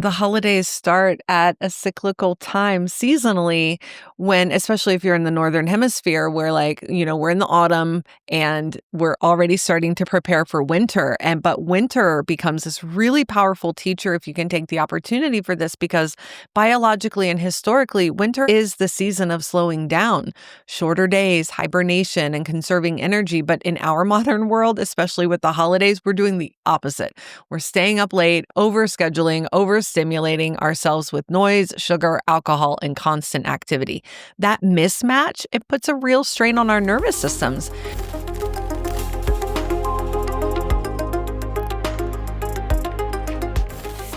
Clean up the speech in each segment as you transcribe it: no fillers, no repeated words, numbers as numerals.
The holidays start at a cyclical time seasonally when, especially if you're in the Northern Hemisphere, where we're in the autumn and we're already starting to prepare for winter. But winter becomes this really powerful teacher if you can take the opportunity for this, because biologically and historically, winter is the season of slowing down, shorter days, hibernation, and conserving energy. But in our modern world, especially with the holidays, we're doing the opposite. We're staying up late, overscheduling, overstimulating ourselves with noise, sugar, alcohol, and constant activity. That mismatch, it puts a real strain on our nervous systems.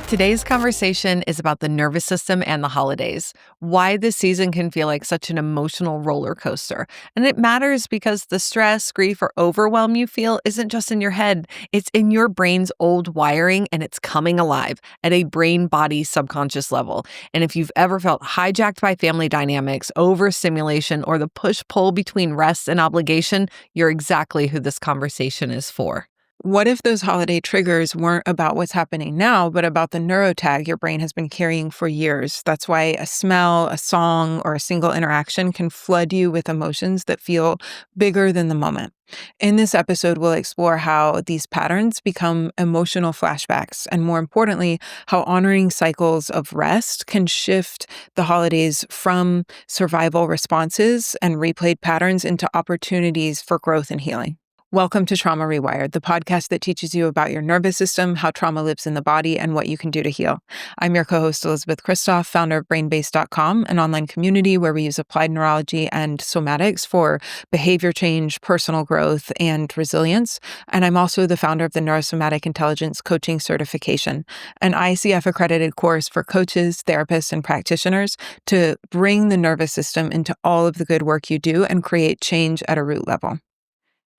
Today's conversation is about the nervous system and the holidays, why this season can feel like such an emotional roller coaster. And it matters because the stress, grief, or overwhelm you feel isn't just in your head, it's in your brain's old wiring, and it's coming alive at a brain-body subconscious level. And if you've ever felt hijacked by family dynamics, overstimulation, or the push-pull between rest and obligation, you're exactly who this conversation is for. What if those holiday triggers weren't about what's happening now, but about the neurotag your brain has been carrying for years? That's why a smell, a song, or a single interaction can flood you with emotions that feel bigger than the moment. In this episode, we'll explore how these patterns become emotional flashbacks, and more importantly, how honoring cycles of rest can shift the holidays from survival responses and replayed patterns into opportunities for growth and healing. Welcome to Trauma Rewired, the podcast that teaches you about your nervous system, how trauma lives in the body, and what you can do to heal. I'm your co-host, Elisabeth Kristof, founder of BrainBase.com, an online community where we use applied neurology and somatics for behavior change, personal growth, and resilience. And I'm also the founder of the Neurosomatic Intelligence Coaching Certification, an ICF-accredited course for coaches, therapists, and practitioners to bring the nervous system into all of the good work you do and create change at a root level.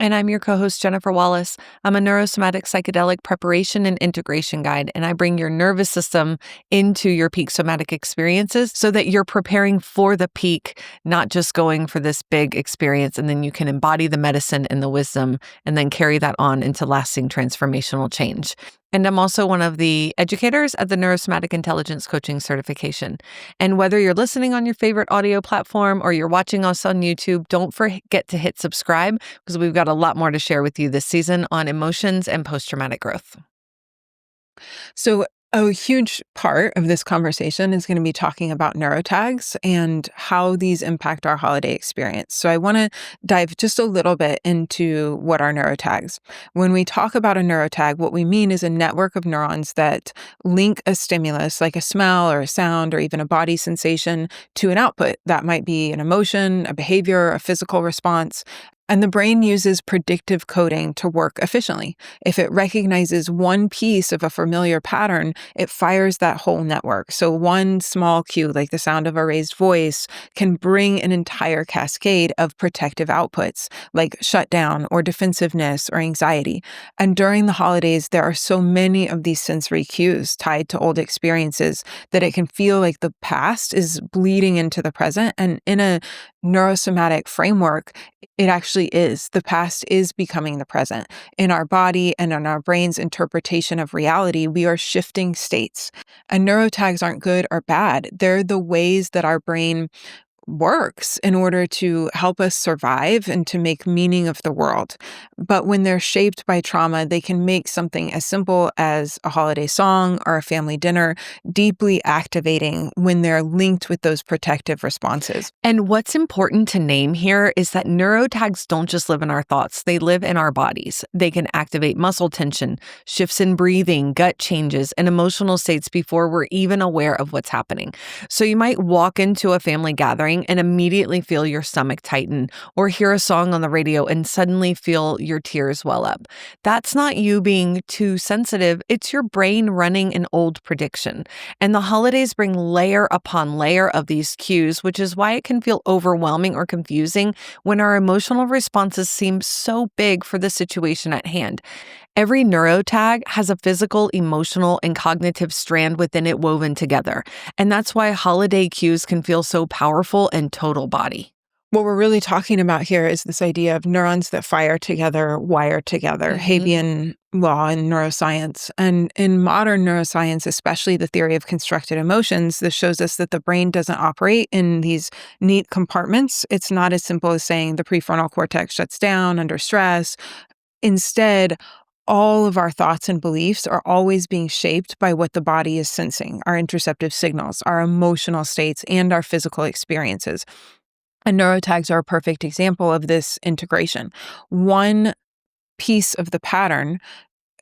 And I'm your co-host, Jennifer Wallace. I'm a neurosomatic psychedelic preparation and integration guide, and I bring your nervous system into your peak somatic experiences so that you're preparing for the peak, not just going for this big experience, and then you can embody the medicine and the wisdom and then carry that on into lasting transformational change. And I'm also one of the educators at the Neurosomatic Intelligence Coaching Certification. And whether you're listening on your favorite audio platform or you're watching us on YouTube, don't forget to hit subscribe because we've got a lot more to share with you this season on emotions and post-traumatic growth. So a huge part of this conversation is going to be talking about neurotags and how these impact our holiday experience. So I want to dive just a little bit into what are neurotags. When we talk about a neurotag, what we mean is a network of neurons that link a stimulus like a smell or a sound or even a body sensation to an output. That might be an emotion, a behavior, a physical response. And the brain uses predictive coding to work efficiently. If it recognizes one piece of a familiar pattern, it fires that whole network. So one small cue, like the sound of a raised voice, can bring an entire cascade of protective outputs, like shutdown or defensiveness or anxiety. And during the holidays, there are so many of these sensory cues tied to old experiences that it can feel like the past is bleeding into the present. And in a neurosomatic framework, it actually is. The past is becoming the present. In our body and in our brain's interpretation of reality, we are shifting states. And neurotags aren't good or bad. They're the ways that our brain works in order to help us survive and to make meaning of the world. But when they're shaped by trauma, they can make something as simple as a holiday song or a family dinner deeply activating when they're linked with those protective responses. And what's important to name here is that neurotags don't just live in our thoughts, they live in our bodies. They can activate muscle tension, shifts in breathing, gut changes, and emotional states before we're even aware of what's happening. So you might walk into a family gathering and immediately feel your stomach tighten, or hear a song on the radio and suddenly feel your tears well up. That's not you being too sensitive, it's your brain running an old prediction. And the holidays bring layer upon layer of these cues, which is why it can feel overwhelming or confusing when our emotional responses seem so big for the situation at hand. Every neurotag has a physical, emotional, and cognitive strand within it woven together. And that's why holiday cues can feel so powerful and total body. What we're really talking about here is this idea of neurons that fire together, wire together. Hebbian law in neuroscience. And in modern neuroscience, especially the theory of constructed emotions, this shows us that the brain doesn't operate in these neat compartments. It's not as simple as saying the prefrontal cortex shuts down under stress. Instead, all of our thoughts and beliefs are always being shaped by what the body is sensing, our interoceptive signals, our emotional states, and our physical experiences. And neurotags are a perfect example of this integration. One piece of the pattern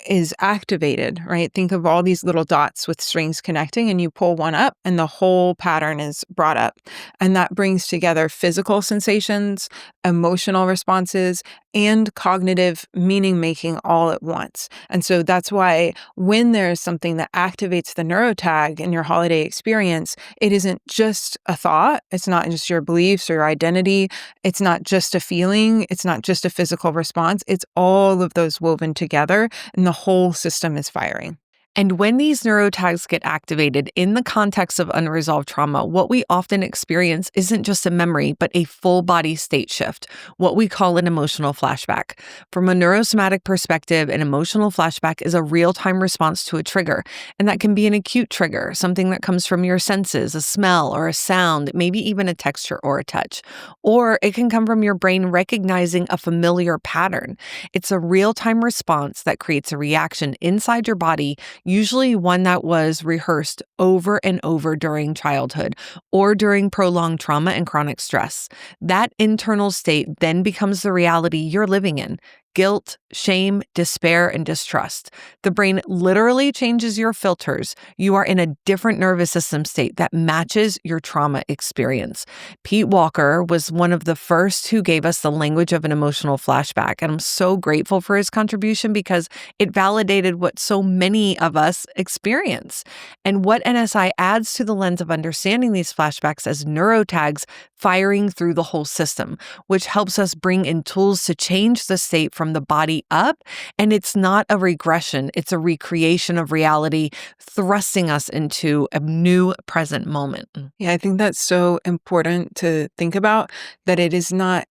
is activated, right? Think of all these little dots with strings connecting, and you pull one up and the whole pattern is brought up. And that brings together physical sensations, emotional responses, and cognitive meaning making all at once. And so that's why when there's something that activates the neurotag in your holiday experience, it isn't just a thought. It's not just your beliefs or your identity. It's not just a feeling. It's not just a physical response. It's all of those woven together, and the whole system is firing. And when these neurotags get activated in the context of unresolved trauma, what we often experience isn't just a memory, but a full body state shift, what we call an emotional flashback. From a neurosomatic perspective, an emotional flashback is a real-time response to a trigger, and that can be an acute trigger, something that comes from your senses, a smell or a sound, maybe even a texture or a touch. Or it can come from your brain recognizing a familiar pattern. It's a real-time response that creates a reaction inside your body, usually one that was rehearsed over and over during childhood or during prolonged trauma and chronic stress. That internal state then becomes the reality you're living in. Guilt, shame, despair, and distrust. The brain literally changes your filters. You are in a different nervous system state that matches your trauma experience. Pete Walker was one of the first who gave us the language of an emotional flashback, and I'm so grateful for his contribution because it validated what so many of us experience. And what NSI adds to the lens of understanding these flashbacks as neurotags firing through the whole system, which helps us bring in tools to change the state from the body up. And it's not a regression, it's a recreation of reality, thrusting us into a new present moment. Yeah, I think that's so important to think about, that it is not,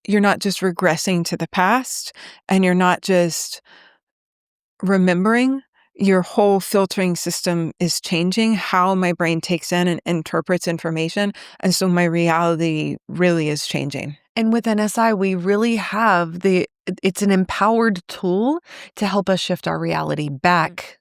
you're not just regressing to the past and you're not just remembering. Your whole filtering system is changing how my brain takes in and interprets information. And so my reality really is changing. And with NSI, we really have it's an empowered tool to help us shift our reality back.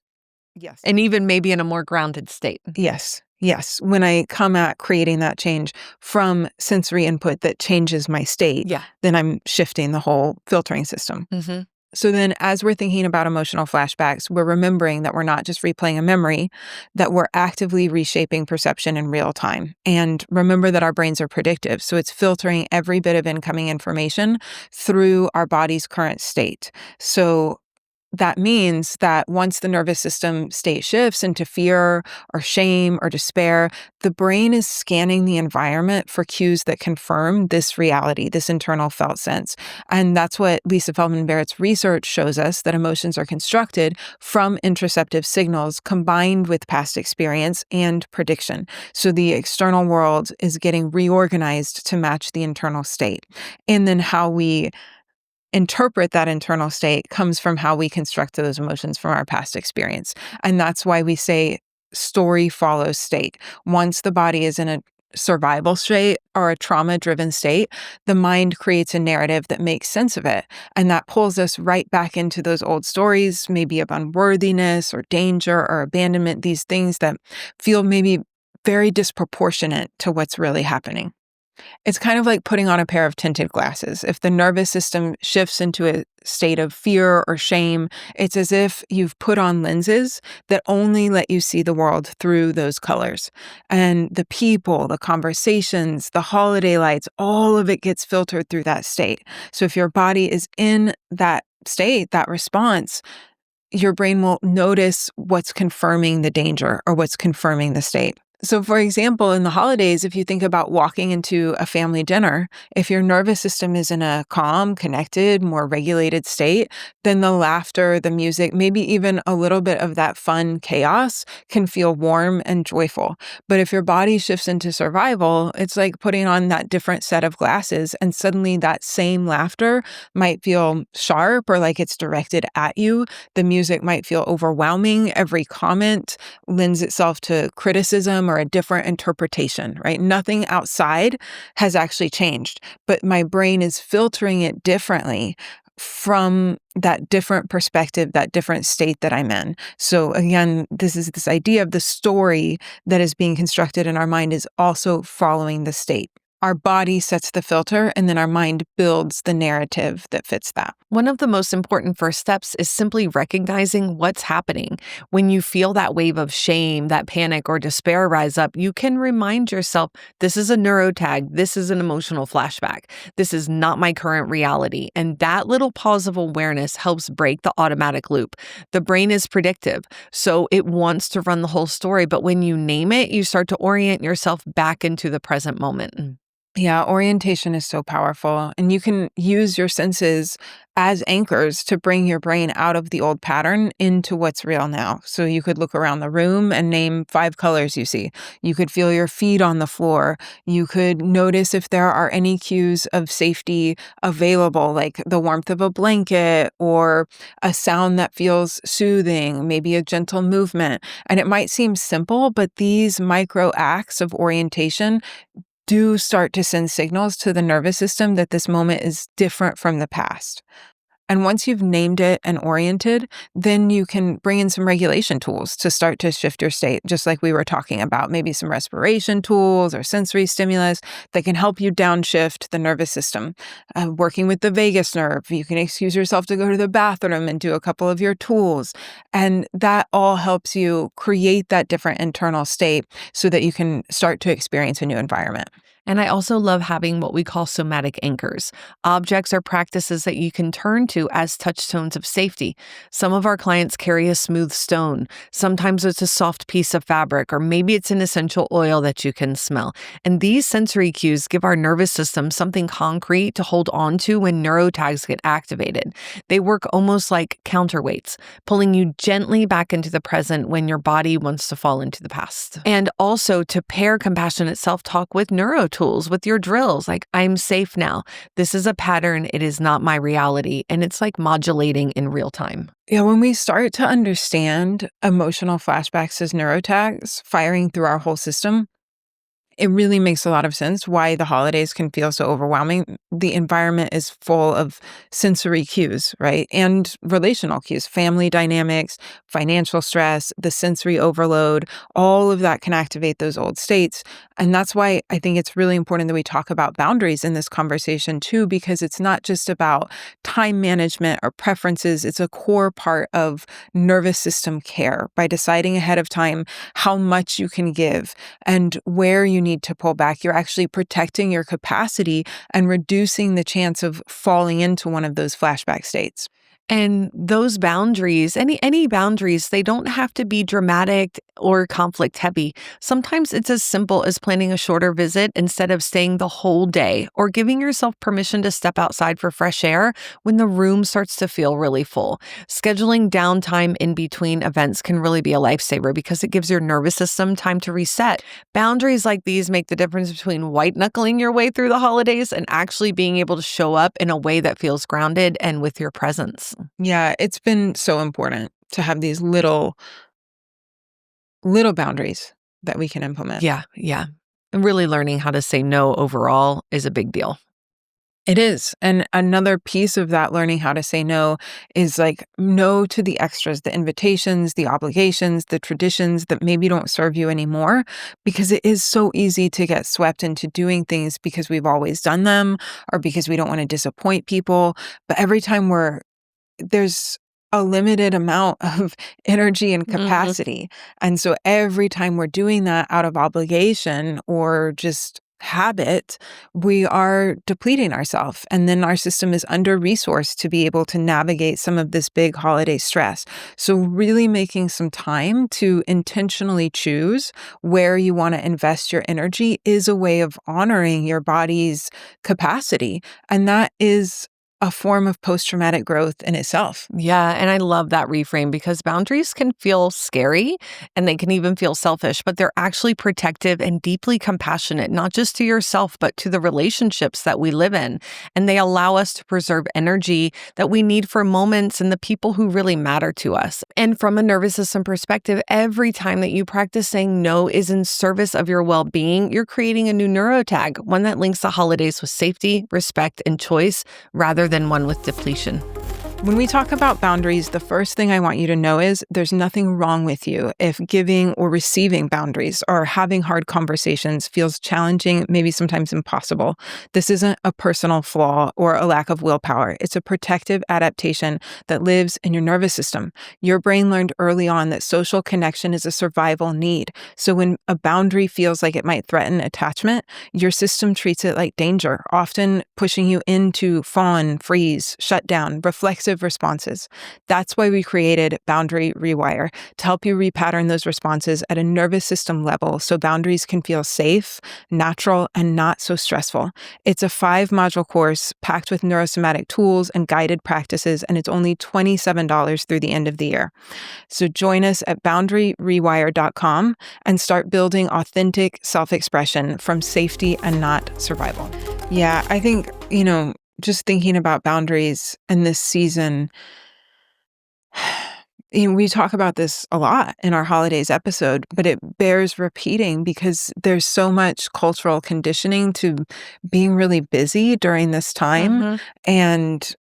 Yes. And even maybe in a more grounded state. Yes. Yes. When I come at creating that change from sensory input that changes my state, then I'm shifting the whole filtering system. Mm-hmm. So then as we're thinking about emotional flashbacks, we're remembering that we're not just replaying a memory, that we're actively reshaping perception in real time. And remember that our brains are predictive. So it's filtering every bit of incoming information through our body's current state. So that means that once the nervous system state shifts into fear or shame or despair, the brain is scanning the environment for cues that confirm this reality, this internal felt sense. And that's what Lisa Feldman Barrett's research shows us, that emotions are constructed from interoceptive signals combined with past experience and prediction. So the external world is getting reorganized to match the internal state. And then how we interpret that internal state comes from how we construct those emotions from our past experience. And that's why we say story follows state. Once the body is in a survival state or a trauma-driven state, the mind creates a narrative that makes sense of it. And that pulls us right back into those old stories, maybe of unworthiness or danger or abandonment, these things that feel maybe very disproportionate to what's really happening. It's kind of like putting on a pair of tinted glasses. If the nervous system shifts into a state of fear or shame, it's as if you've put on lenses that only let you see the world through those colors. And the people, the conversations, the holiday lights, all of it gets filtered through that state. So if your body is in that state, that response, your brain will notice what's confirming the danger or what's confirming the state. So, for example, in the holidays, if you think about walking into a family dinner, if your nervous system is in a calm, connected, more regulated state, then the laughter, the music, maybe even a little bit of that fun chaos can feel warm and joyful. But if your body shifts into survival, it's like putting on that different set of glasses, and suddenly that same laughter might feel sharp or like it's directed at you. The music might feel overwhelming. Every comment lends itself to criticism or a different interpretation, right? Nothing outside has actually changed, but my brain is filtering it differently from that different perspective, that different state that I'm in. So again, this is this idea of the story that is being constructed in our mind is also following the state. Our body sets the filter, and then our mind builds the narrative that fits that. One of the most important first steps is simply recognizing what's happening. When you feel that wave of shame, that panic, or despair rise up, you can remind yourself, this is a neurotag, this is an emotional flashback, this is not my current reality. And that little pause of awareness helps break the automatic loop. The brain is predictive, so it wants to run the whole story, but when you name it, you start to orient yourself back into the present moment. Yeah, orientation is so powerful. And you can use your senses as anchors to bring your brain out of the old pattern into what's real now. So you could look around the room and name 5 colors you see. You could feel your feet on the floor. You could notice if there are any cues of safety available, like the warmth of a blanket or a sound that feels soothing, maybe a gentle movement. And it might seem simple, but these micro acts of orientation do start to send signals to the nervous system that this moment is different from the past. And once you've named it and oriented, then you can bring in some regulation tools to start to shift your state, just like we were talking about, maybe some respiration tools or sensory stimulus that can help you downshift the nervous system. Working with the vagus nerve, you can excuse yourself to go to the bathroom and do a couple of your tools. And that all helps you create that different internal state so that you can start to experience a new environment. And I also love having what we call somatic anchors, objects or practices that you can turn to as touchstones of safety. Some of our clients carry a smooth stone. Sometimes it's a soft piece of fabric, or maybe it's an essential oil that you can smell. And these sensory cues give our nervous system something concrete to hold on to when neurotags get activated. They work almost like counterweights, pulling you gently back into the present when your body wants to fall into the past. And also to pair compassionate self-talk with neurotools, with your drills, like, I'm safe now. This is a pattern. It is not my reality. And it's like modulating in real time. Yeah, when we start to understand emotional flashbacks as neurotags firing through our whole system, it really makes a lot of sense why the holidays can feel so overwhelming. The environment is full of sensory cues, right? And relational cues, family dynamics, financial stress, the sensory overload, all of that can activate those old states. And that's why I think it's really important that we talk about boundaries in this conversation too, because it's not just about time management or preferences. It's a core part of nervous system care by deciding ahead of time how much you can give and where you need to pull back. You're actually protecting your capacity and reducing the chance of falling into one of those flashback states. And those boundaries, any boundaries, they don't have to be dramatic or conflict heavy. Sometimes it's as simple as planning a shorter visit instead of staying the whole day, or giving yourself permission to step outside for fresh air when the room starts to feel really full. Scheduling downtime in between events can really be a lifesaver because it gives your nervous system time to reset. Boundaries like these make the difference between white knuckling your way through the holidays and actually being able to show up in a way that feels grounded and with your presence. Yeah, it's been so important to have these little boundaries that we can implement. Yeah. And really learning how to say no overall is a big deal. It is. And another piece of that learning how to say no is like no to the extras, the invitations, the obligations, the traditions that maybe don't serve you anymore, because it is so easy to get swept into doing things because we've always done them or because we don't want to disappoint people. But every time there's a limited amount of energy and capacity. And so every time we're doing that out of obligation or just habit, we are depleting ourselves. And then our system is under-resourced to be able to navigate some of this big holiday stress. So really making some time to intentionally choose where you want to invest your energy is a way of honoring your body's capacity. And that is a form of post-traumatic growth in itself. Yeah, and I love that reframe because boundaries can feel scary and they can even feel selfish, but they're actually protective and deeply compassionate, not just to yourself, but to the relationships that we live in. And they allow us to preserve energy that we need for moments and the people who really matter to us. And from a nervous system perspective, every time that you practice saying no is in service of your well-being, you're creating a new neurotag, one that links the holidays with safety, respect, and choice rather than one with depletion. When we talk about boundaries, the first thing I want you to know is there's nothing wrong with you if giving or receiving boundaries or having hard conversations feels challenging, maybe sometimes impossible. This isn't a personal flaw or a lack of willpower. It's a protective adaptation that lives in your nervous system. Your brain learned early on that social connection is a survival need. So when a boundary feels like it might threaten attachment, your system treats it like danger, often pushing you into fawn, freeze, shut down, reflexive responses. That's why we created Boundary Rewire, to help you repattern those responses at a nervous system level so boundaries can feel safe, natural, and not so stressful. It's a 5-module course packed with neurosomatic tools and guided practices, and it's only $27 through the end of the year. So join us at boundaryrewire.com and start building authentic self-expression from safety and not survival. Yeah, I think, just thinking about boundaries in this season, we talk about this a lot in our holidays episode, but it bears repeating because there's so much cultural conditioning to being really busy during this time. And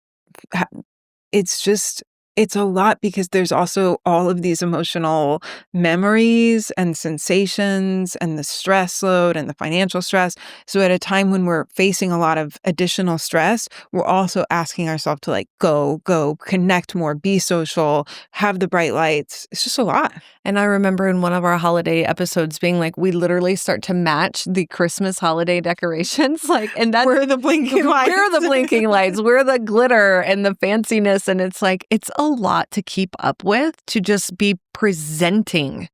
it's a lot because there's also all of these emotional memories and sensations and the stress load and the financial stress. So at a time when we're facing a lot of additional stress, we're also asking ourselves to go, connect more, be social, have the bright lights. It's just a lot. And I remember in one of our holiday episodes being like, we literally start to match the Christmas holiday decorations. And that's We're the blinking lights. We're the blinking lights. We're the glitter and the fanciness. And it's it's a lot to keep up with, to just be presenting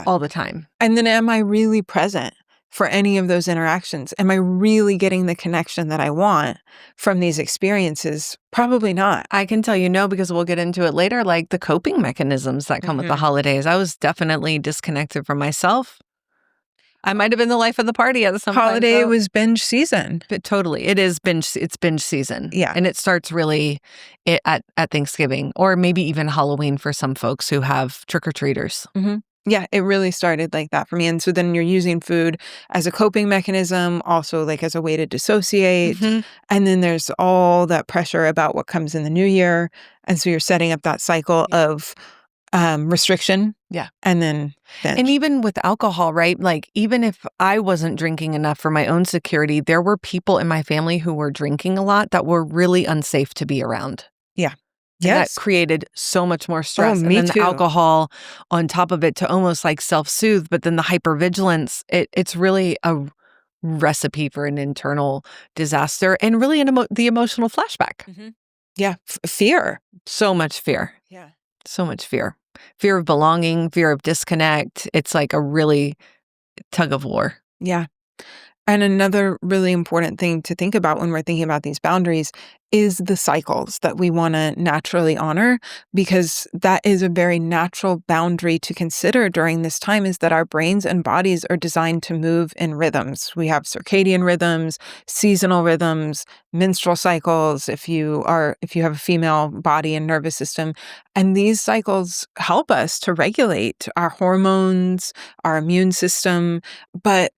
all the time. And then am I really present for any of those interactions? Am I really getting the connection that I want from these experiences? Probably not. I can tell you no, because we'll get into it later, the coping mechanisms that come with the holidays. I was definitely disconnected from myself. I might have been the life of the party at some holiday was binge season. But totally. It is binge. It's binge season. Yeah. And it starts really at Thanksgiving, or maybe even Halloween for some folks who have trick-or-treaters. Yeah, it really started like that for me. And so then you're using food as a coping mechanism, also as a way to dissociate. And then there's all that pressure about what comes in the new year. And so you're setting up that cycle of restriction. Yeah. And then binge. And even with alcohol, right? Even if I wasn't drinking enough for my own security, there were people in my family who were drinking a lot that were really unsafe to be around. Yeah. And that created so much more stress. Me and then too. The alcohol on top of it to almost self-soothe, but then the hypervigilance, it's really a recipe for an internal disaster and really the emotional flashback. Yeah. Fear. So much fear. Yeah. So much fear. Fear of belonging, fear of disconnect. It's a really tug of war. Yeah. And another really important thing to think about when we're thinking about these boundaries is the cycles that we want to naturally honor, because that is a very natural boundary to consider during this time, is that our brains and bodies are designed to move in rhythms. We have circadian rhythms, seasonal rhythms, menstrual cycles, if you have a female body and nervous system. And these cycles help us to regulate our hormones, our immune system, but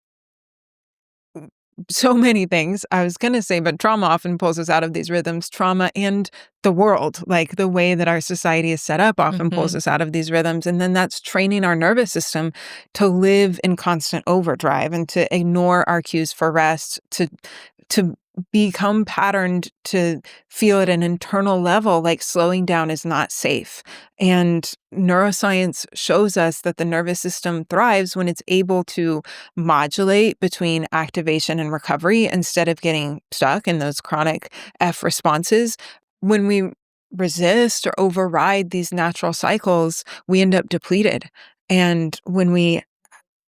so many things I was going to say, but trauma often pulls us out of these rhythms. Trauma and the world, the way that our society is set up, often pulls us out of these rhythms. And then that's training our nervous system to live in constant overdrive and to ignore our cues for rest, to become patterned to feel at an internal level like slowing down is not safe. And neuroscience shows us that the nervous system thrives when it's able to modulate between activation and recovery instead of getting stuck in those chronic F responses. When we resist or override these natural cycles, we end up depleted. And when we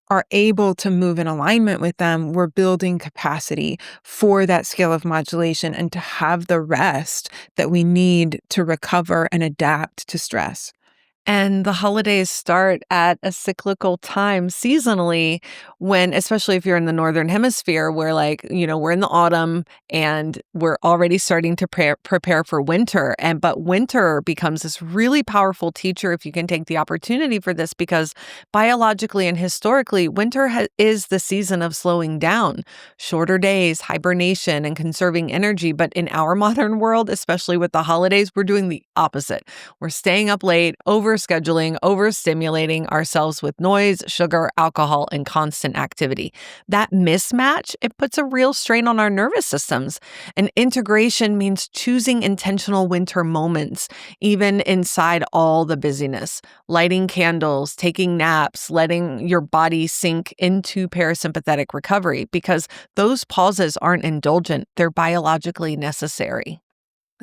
are able to move in alignment with them, we're building capacity for that scale of modulation and to have the rest that we need to recover and adapt to stress. And the holidays start at a cyclical time seasonally when, especially if you're in the Northern Hemisphere, where we're in the autumn and we're already starting to prepare for winter. But winter becomes this really powerful teacher if you can take the opportunity for this, because biologically and historically, winter is the season of slowing down, shorter days, hibernation, and conserving energy. But in our modern world, especially with the holidays, we're doing the opposite. We're staying up late, overscheduling, overstimulating ourselves with noise, sugar, alcohol, and constant activity. That mismatch, it puts a real strain on our nervous systems. And integration means choosing intentional winter moments, even inside all the busyness. Lighting candles, taking naps, letting your body sink into parasympathetic recovery, because those pauses aren't indulgent, they're biologically necessary.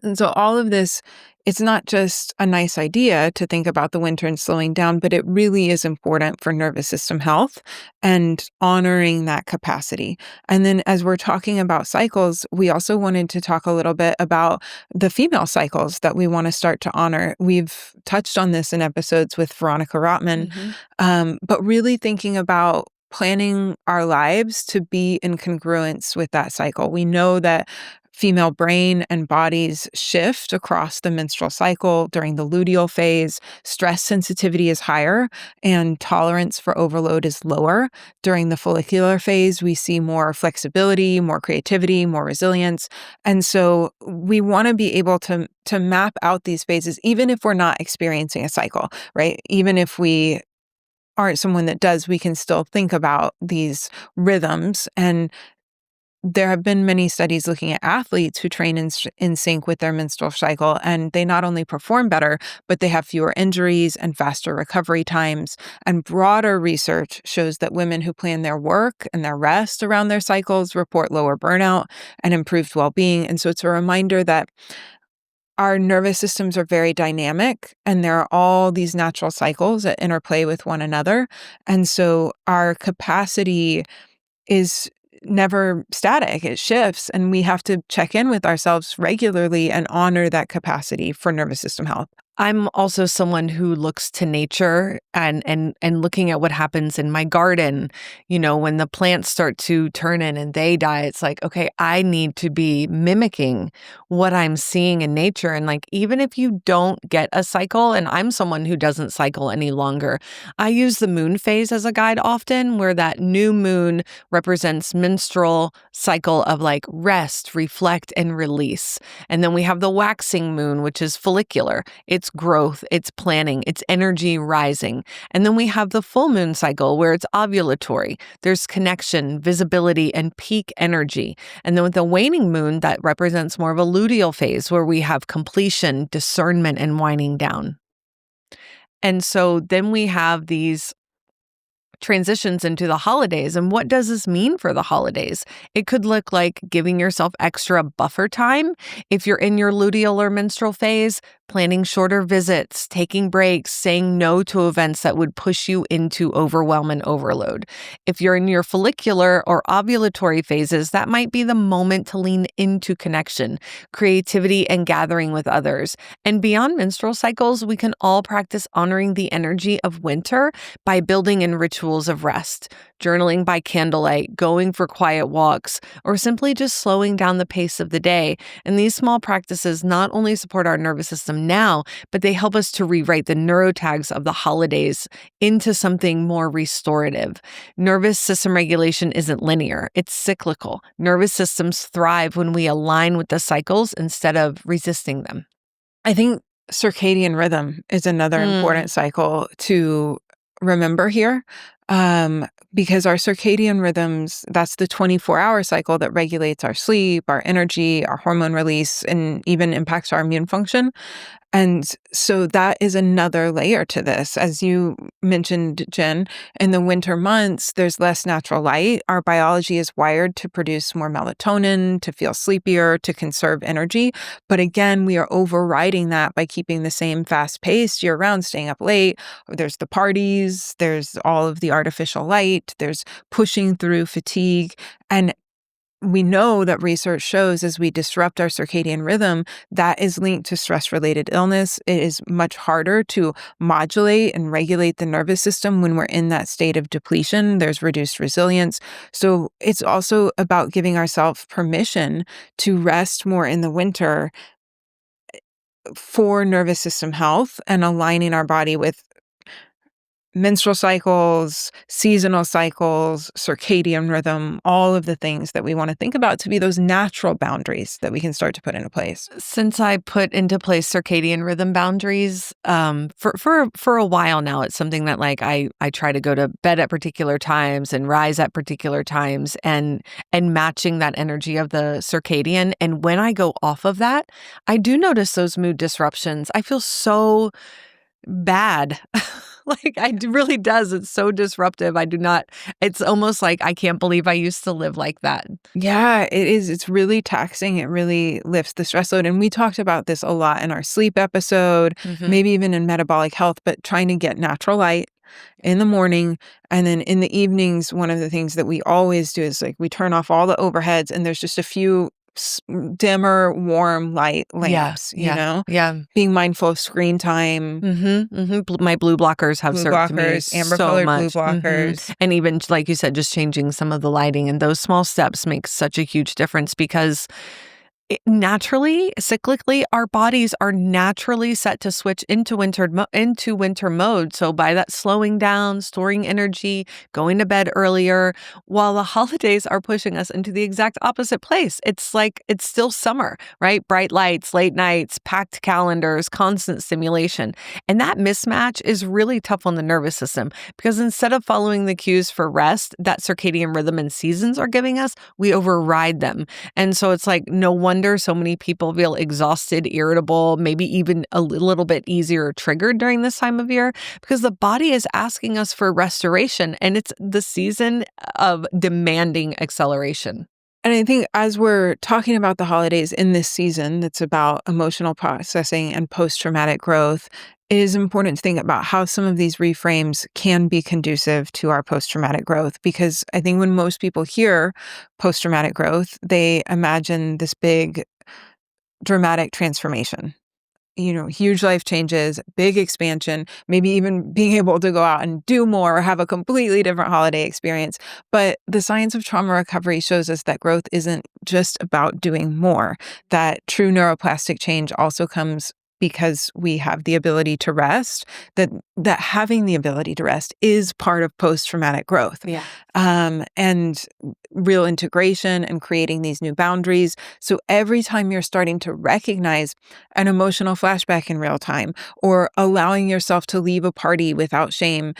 And so all of this, it's not just a nice idea to think about the winter and slowing down, but it really is important for nervous system health and honoring that capacity. And then as we're talking about cycles, we also wanted to talk a little bit about the female cycles that we want to start to honor. We've touched on this in episodes with Veronica Rotman, but really thinking about planning our lives to be in congruence with that cycle. We know that female brain and bodies shift across the menstrual cycle. During the luteal phase, stress sensitivity is higher and tolerance for overload is lower. During the follicular phase, we see more flexibility, more creativity, more resilience. And so we want to be able to map out these phases, even if we're not experiencing a cycle, right? Even if we aren't someone that does, we can still think about these rhythms. There have been many studies looking at athletes who train in sync with their menstrual cycle, and they not only perform better, but they have fewer injuries and faster recovery times. And broader research shows that women who plan their work and their rest around their cycles report lower burnout and improved well-being. And so it's a reminder that our nervous systems are very dynamic, and there are all these natural cycles that interplay with one another. And so our capacity is never static. It shifts, and we have to check in with ourselves regularly and honor that capacity for nervous system health. I'm also someone who looks to nature and looking at what happens in my garden. When the plants start to turn in and they die, it's like, okay, I need to be mimicking what I'm seeing in nature. And even if you don't get a cycle, and I'm someone who doesn't cycle any longer, I use the moon phase as a guide often, where that new moon represents menstrual cycle of rest, reflect, and release. And then we have the waxing moon, which is follicular. It's growth, it's planning, it's energy rising. And then we have the full moon cycle where it's ovulatory. There's connection, visibility, and peak energy. And then with the waning moon, that represents more of a luteal phase where we have completion, discernment, and winding down. And so then we have these transitions into the holidays. And what does this mean for the holidays? It could look like giving yourself extra buffer time. If you're in your luteal or menstrual phase, planning shorter visits, taking breaks, saying no to events that would push you into overwhelm and overload. If you're in your follicular or ovulatory phases, that might be the moment to lean into connection, creativity, and gathering with others. And beyond menstrual cycles, we can all practice honoring the energy of winter by building in rituals of rest, journaling by candlelight, going for quiet walks, or simply just slowing down the pace of the day. And these small practices not only support our nervous system now, but they help us to rewrite the neurotags of the holidays into something more restorative. Nervous system regulation isn't linear, it's cyclical. Nervous systems thrive when we align with the cycles instead of resisting them. I think circadian rhythm is another important cycle to remember here. Because our circadian rhythms, that's the 24-hour cycle that regulates our sleep, our energy, our hormone release, and even impacts our immune function. And so that is another layer to this. As you mentioned, Jen, in the winter months, there's less natural light. Our biology is wired to produce more melatonin, to feel sleepier, to conserve energy. But again, we are overriding that by keeping the same fast pace year round, staying up late. There's the parties, there's all of the artificial light, there's pushing through fatigue. And we know that research shows as we disrupt our circadian rhythm, that is linked to stress-related illness. It is much harder to modulate and regulate the nervous system when we're in that state of depletion. There's reduced resilience. So it's also about giving ourselves permission to rest more in the winter for nervous system health and aligning our body with menstrual cycles, seasonal cycles, circadian rhythm, all of the things that we want to think about to be those natural boundaries that we can start to put into place. Since I put into place circadian rhythm boundaries, for a while now, it's something that like I try to go to bed at particular times and rise at particular times, and matching that energy of the circadian. And when I go off of that, I do notice those mood disruptions. I feel so bad. Like really does. It's so disruptive. It's almost like I can't believe I used to live like that. Yeah, it is. It's really taxing. It really lifts the stress load. And we talked about this a lot in our sleep episode, maybe even in metabolic health, but trying to get natural light in the morning. And then in the evenings, one of the things that we always do is like we turn off all the overheads and there's just a few dimmer, warm light lamps, you know? Yeah. Being mindful of screen time. My blue blockers have served me amber-colored so much. blue blockers. And even, like you said, just changing some of the lighting, and those small steps make such a huge difference because naturally, cyclically, our bodies are naturally set to switch into winter mode. So by that slowing down, storing energy, going to bed earlier, while the holidays are pushing us into the exact opposite place. It's like it's still summer, right? Bright lights, late nights, packed calendars, constant stimulation. And that mismatch is really tough on the nervous system because instead of following the cues for rest that circadian rhythm and seasons are giving us, we override them. And so it's like no wonder so many people feel exhausted, irritable, maybe even a little bit easier triggered during this time of year because the body is asking us for restoration, and it's the season of demanding acceleration. And I think as we're talking about the holidays in this season that's about emotional processing and post-traumatic growth, it is important to think about how some of these reframes can be conducive to our post-traumatic growth. Because I think when most people hear post-traumatic growth, they imagine this big, dramatic transformation. You know, huge life changes, big expansion, maybe even being able to go out and do more or have a completely different holiday experience. But the science of trauma recovery shows us that growth isn't just about doing more, that true neuroplastic change also comes because we have the ability to rest, that having the ability to rest is part of post-traumatic growth. Yeah. And real integration and creating these new boundaries. So every time you're starting to recognize an emotional flashback in real time, or allowing yourself to leave a party without shame,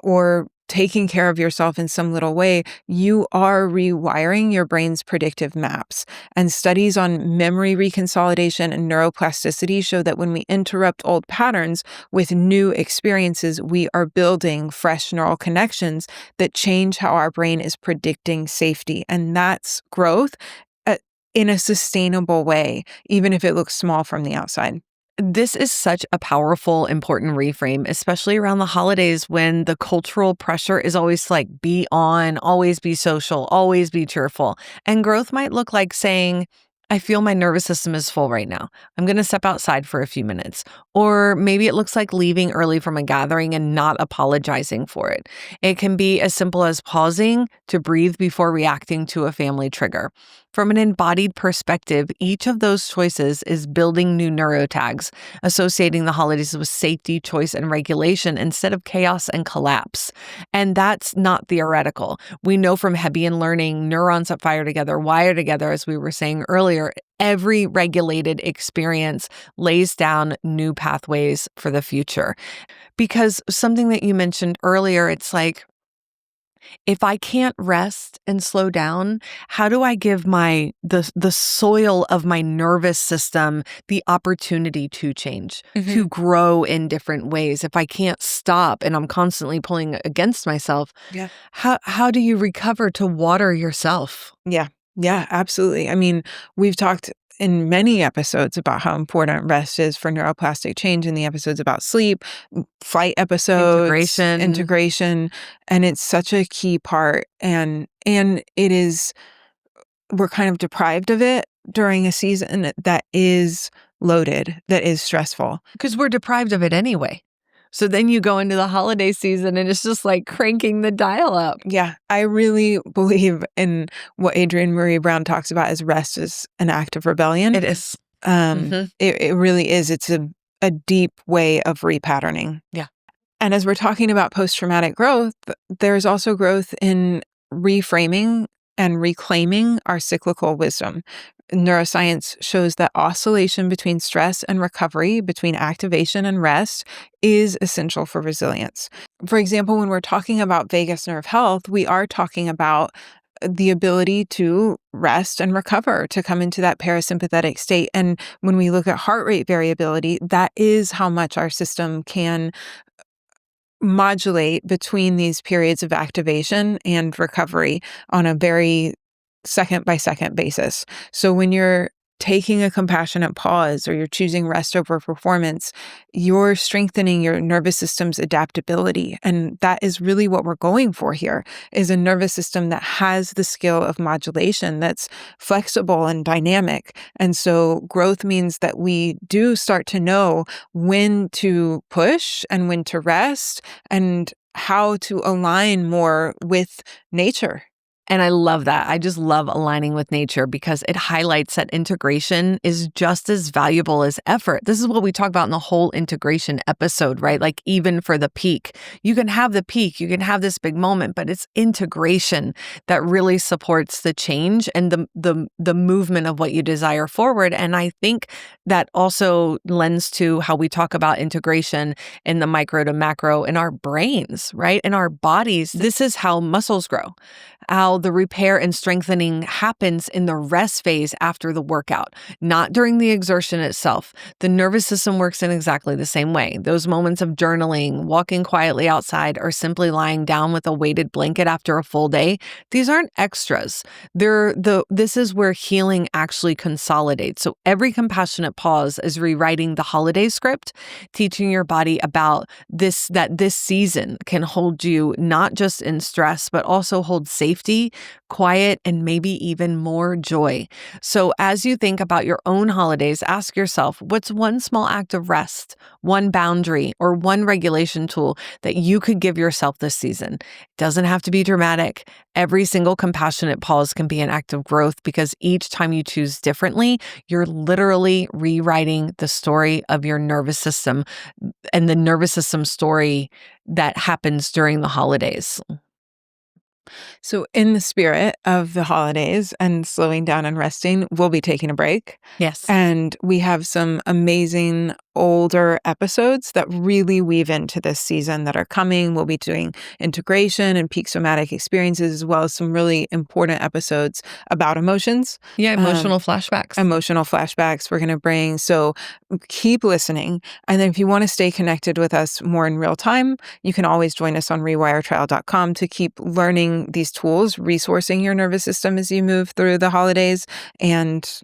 or taking care of yourself in some little way, you are rewiring your brain's predictive maps. And studies on memory reconsolidation and neuroplasticity show that when we interrupt old patterns with new experiences, we are building fresh neural connections that change how our brain is predicting safety. And that's growth in a sustainable way, even if it looks small from the outside. This is such a powerful, important reframe, especially around the holidays when the cultural pressure is always like, be on, always be social, always be cheerful. And growth might look like saying, I feel my nervous system is full right now. I'm going to step outside for a few minutes. Or maybe it looks like leaving early from a gathering and not apologizing for it. It can be as simple as pausing to breathe before reacting to a family trigger. From an embodied perspective, each of those choices is building new neurotags, associating the holidays with safety, choice, and regulation instead of chaos and collapse. And that's not theoretical. We know from Hebbian learning, neurons that fire together, wire together, as we were saying earlier. Every regulated experience lays down new pathways for the future. Because something that you mentioned earlier, it's like, If I can't rest and slow down, how do I give the soil of my nervous system the opportunity to change, to grow in different ways? If I can't stop and I'm constantly pulling against myself, Yeah. how do you recover to water yourself? Yeah. Yeah, absolutely. I mean, we've talked in many episodes about how important rest is for neuroplastic change in the episodes about sleep, flight episodes, integration, and it's such a key part. And it is, we're kind of deprived of it during a season that is loaded, that is stressful. Because we're deprived of it anyway. So then you go into the holiday season and it's just like cranking the dial up. Yeah, I really believe in what Adrienne Marie Brown talks about as rest is an act of rebellion. It is. It really is. It's a deep way of repatterning. Yeah. And as we're talking about post-traumatic growth, there's also growth in reframing and reclaiming our cyclical wisdom. Neuroscience shows that oscillation between stress and recovery, between activation and rest, is essential for resilience. For example, when we're talking about vagus nerve health, we are talking about the ability to rest and recover, to come into that parasympathetic state. And when we look at heart rate variability, that is how much our system can modulate between these periods of activation and recovery on a very second by second basis. So when you're taking a compassionate pause or you're choosing rest over performance, you're strengthening your nervous system's adaptability. And that is really what we're going for here, is a nervous system that has the skill of modulation, that's flexible and dynamic. And so growth means that we do start to know when to push and when to rest and how to align more with nature. And I love that. I just love aligning with nature because it highlights that integration is just as valuable as effort. This is what we talk about in the whole integration episode, right? Like even for the peak, you can have the peak, you can have this big moment, but it's integration that really supports the change and the movement of what you desire forward. And I think that also lends to how we talk about integration in the micro to macro in our brains, right? In our bodies. This is how muscles grow, how the repair and strengthening happens in the rest phase after the workout, not during the exertion itself. The nervous system works in exactly the same way. Those moments of journaling, walking quietly outside, or simply lying down with a weighted blanket after a full day, these aren't extras. This is where healing actually consolidates. So every compassionate pause is rewriting the holiday script, teaching your body about that this season can hold you not just in stress, but also hold safety, quiet, and maybe even more joy. So as you think about your own holidays, ask yourself, what's one small act of rest, one boundary, or one regulation tool that you could give yourself this season? It doesn't have to be dramatic. Every single compassionate pause can be an act of growth because each time you choose differently, you're literally rewriting the story of your nervous system and the nervous system story that happens during the holidays. So in the spirit of the holidays and slowing down and resting, we'll be taking a break. Yes. And we have some amazing older episodes that really weave into this season that are coming. We'll be doing integration and peak somatic experiences, as well as some really important episodes about emotions. Yeah, emotional flashbacks. Emotional flashbacks we're going to bring. So keep listening. And then if you want to stay connected with us more in real time, you can always join us on rewiretrial.com to keep learning these tools, resourcing your nervous system as you move through the holidays, and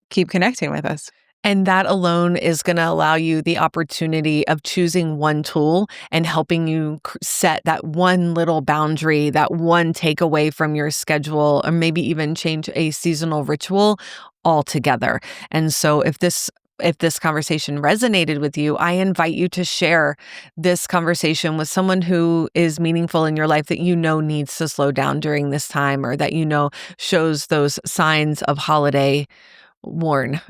keep connecting with us. And that alone is going to allow you the opportunity of choosing one tool and helping you set that one little boundary, that one takeaway from your schedule, or maybe even change a seasonal ritual altogether. And so if this conversation resonated with you, I invite you to share this conversation with someone who is meaningful in your life that you know needs to slow down during this time, or that you know shows those signs of holiday worn.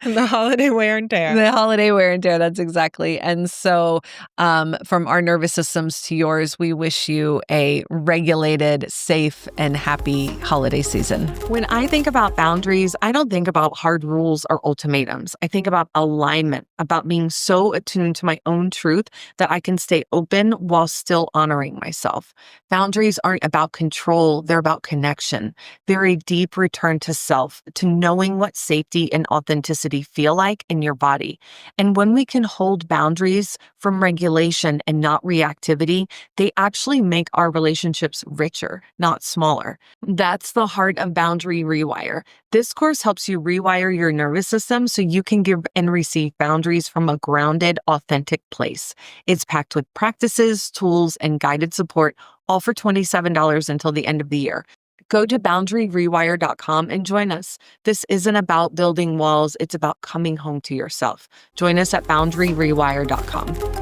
The holiday wear and tear. The holiday wear and tear, that's exactly. And so from our nervous systems to yours, we wish you a regulated, safe, and happy holiday season. When I think about boundaries, I don't think about hard rules or ultimatums. I think about alignment, about being so attuned to my own truth that I can stay open while still honoring myself. Boundaries aren't about control, they're about connection. They're a deep return to self, to knowing what safety and authenticity feel like in your body. And when we can hold boundaries from regulation and not reactivity, they actually make our relationships richer, not smaller. That's the heart of Boundary Rewire. This course helps you rewire your nervous system so you can give and receive boundaries from a grounded, authentic place. It's packed with practices, tools, and guided support, all for $27 until the end of the year. Go to boundaryrewire.com and join us. This isn't about building walls, it's about coming home to yourself. Join us at boundaryrewire.com.